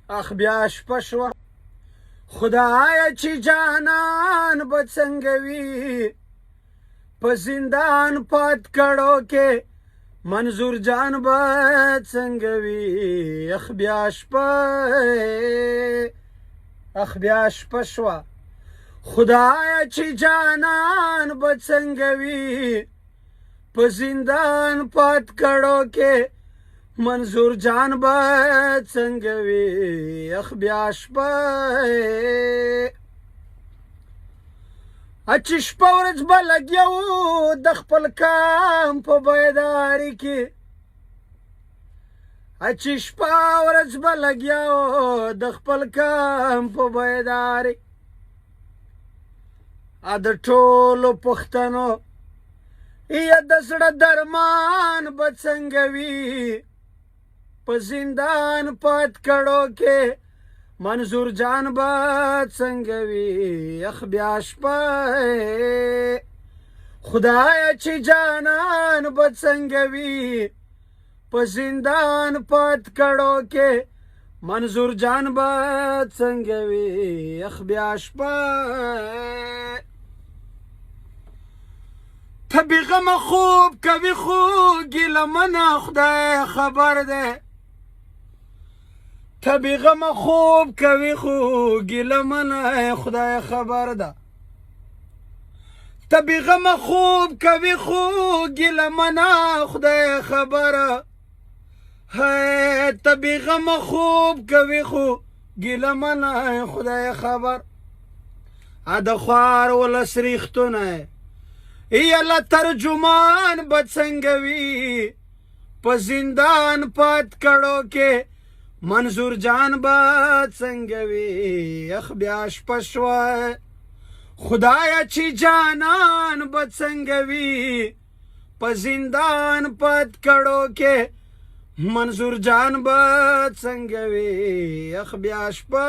اخ بیا شپه شوه خدایه چې جانان به څنګه وي په زندان پات کړو کې منظور جان به څنګه وي اخ بیا شپه شوه خدایه چې جانان به څنګه وي په زندان پات کړو کې منظور جان به څنګه وي اخ بیا شپه چې شپه ورځ به لګیا وو د خپل کام په بیداري کې چې شپه ورځ به لګیا وو د خپل کام په بیداري د ټولو پښتنو یا د زړه درمان به څنګه وي په زندان پات کړو کې منظور جان به څنګه وي اخ بیا شپه خدایه چې جانان به څنګه وي په زندان پات کړو کې منظور جان به څنګه وي اخ بیا شپه ته بې غمه خوب کوي خو ګیله منه خدای خبر دی ته بې غمه خوب کوي خو ګیله منه خدای خبر ده ته بې غمه خوب کوي خو ګیله منه خدای خبره ته بې غمه خوب کوي خو ګیله منه خدای خبر د خوار ولس ریښتونه یاله ترجمان به څنګه وي په زندان پات کړو کې منظور جان به څنګه وي اخ بیا شپه شوه خدایه چې جانان به څنګه وي په زندان پات کړو کې منظور جان به څنګه وي اخ بیا شپه